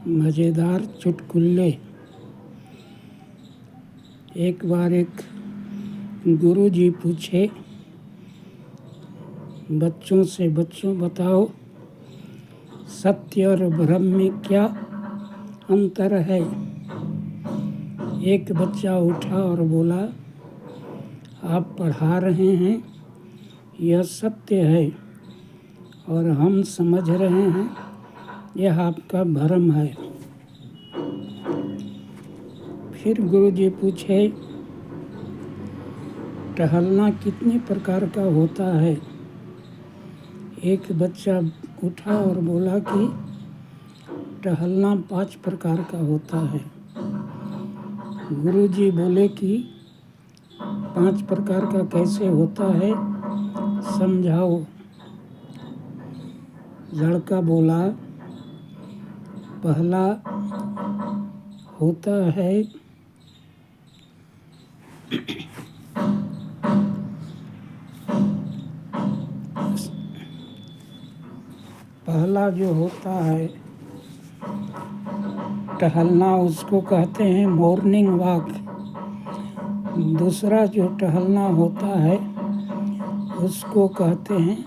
मज़ेदार चुटकुले। एक बार एक गुरुजी पूछे बच्चों से, बच्चों बताओ सत्य और भ्रम में क्या अंतर है। एक बच्चा उठा और बोला, आप पढ़ा रहे हैं यह सत्य है और हम समझ रहे हैं यह आपका भ्रम है। फिर गुरुजी पूछे, टहलना कितने प्रकार का होता है। एक बच्चा उठा और बोला कि टहलना 5 प्रकार का होता है। गुरुजी बोले कि 5 प्रकार का कैसे होता है, समझाओ। लड़का बोला, पहला होता है पहला जो होता है टहलना, उसको कहते हैं मॉर्निंग वॉक। दूसरा जो टहलना होता है उसको कहते हैं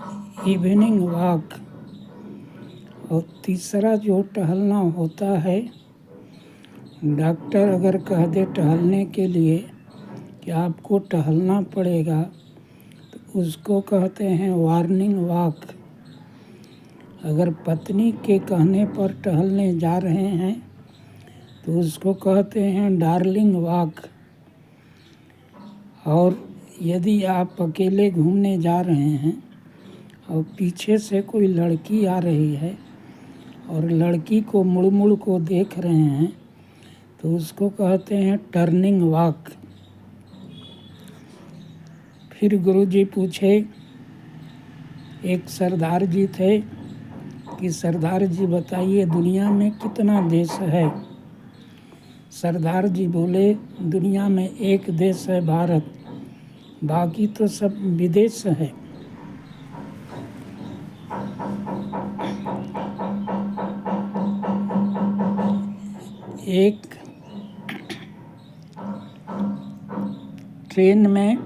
इवनिंग वॉक। और तीसरा जो टहलना होता है, डॉक्टर अगर कह दे टहलने के लिए कि आपको टहलना पड़ेगा तो उसको कहते हैं वार्निंग वॉक। अगर पत्नी के कहने पर टहलने जा रहे हैं तो उसको कहते हैं डार्लिंग वॉक। और यदि आप अकेले घूमने जा रहे हैं और पीछे से कोई लड़की आ रही है और लड़की को मुड़ मुड़ को देख रहे हैं तो उसको कहते हैं टर्निंग वॉक। फिर गुरुजी पूछे, एक सरदार जी थे कि सरदार जी बताइए दुनिया में कितना देश है। सरदार जी बोले, दुनिया में एक देश है भारत, बाकी तो सब विदेश है। एक ट्रेन में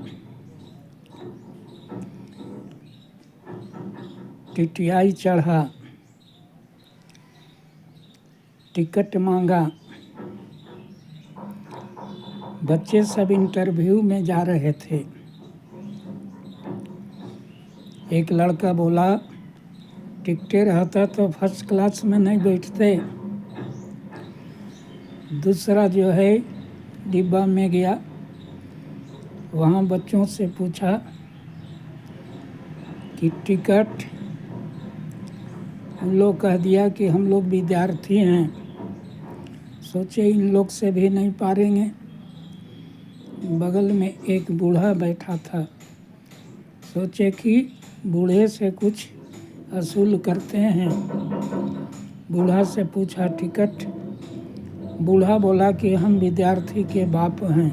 टीटीआई चढ़ा, टिकट मांगा। बच्चे सब इंटरव्यू में जा रहे थे। एक लड़का बोला, टिकटे रहता तो फर्स्ट क्लास में नहीं बैठते। दूसरा जो है डिब्बा में गया, वहाँ बच्चों से पूछा कि टिकट। उन लोग कह दिया कि हम लोग विद्यार्थी हैं। सोचे इन लोग से भी नहीं पारेंगे। बगल में एक बूढ़ा बैठा था, सोचे कि बूढ़े से कुछ वसूल करते हैं। बूढ़ा से पूछा टिकट। बूढ़ा बोला कि हम विद्यार्थी के बाप हैं।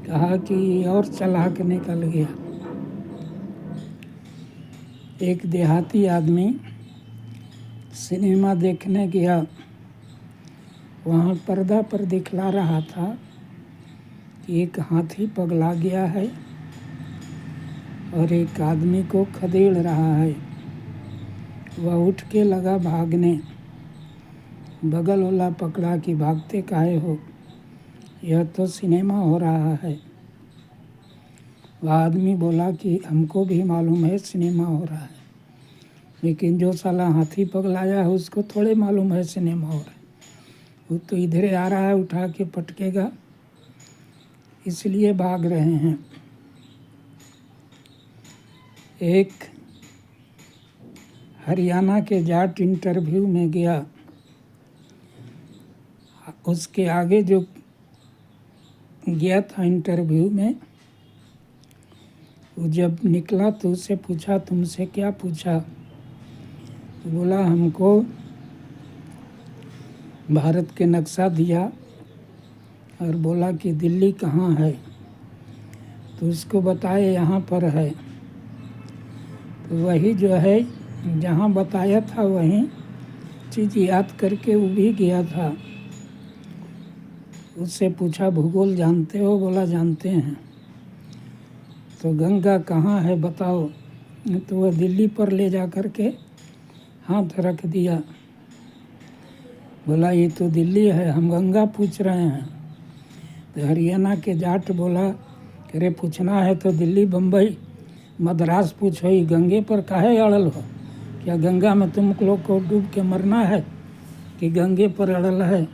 कहा कि और चालाक निकल गया। एक देहाती आदमी सिनेमा देखने गया। वहाँ पर्दा पर दिखला रहा था कि एक हाथी पगला गया है और एक आदमी को खदेड़ रहा है। वह उठ के लगा भागने। बगल वाला पकड़ा कि भागते काहे हो, यह तो सिनेमा हो रहा है। वह आदमी बोला कि हमको भी मालूम है सिनेमा हो रहा है, लेकिन जो साला हाथी पगलाया है उसको थोड़े मालूम है सिनेमा हो रहा है। वो तो इधर आ रहा है, उठा के पटकेगा, इसलिए भाग रहे हैं। एक हरियाणा के जाट इंटरव्यू में गया। उसके आगे जो गया था इंटरव्यू में, वो जब निकला तो उससे पूछा, तुमसे क्या पूछा। बोला, हमको भारत के नक्शा दिया और बोला कि दिल्ली कहाँ है, तो उसको बताए यहाँ पर है। तो वही जो है जहाँ बताया था वहीं चीज़ याद करके वो भी गया था। उससे पूछा भूगोल जानते हो? बोला जानते हैं। तो गंगा कहाँ है बताओ? तो वह दिल्ली पर ले जा कर के हाथ रख दिया। बोला ये तो दिल्ली है, हम गंगा पूछ रहे हैं। तो हरियाणा के जाट बोला अरे पूछना है तो दिल्ली बम्बई मद्रास पूछो, ही गंगे पर काहे अड़ल हो? क्या गंगा में तुम लोग को डूब के मरना है कि गंगे पर अड़ल है?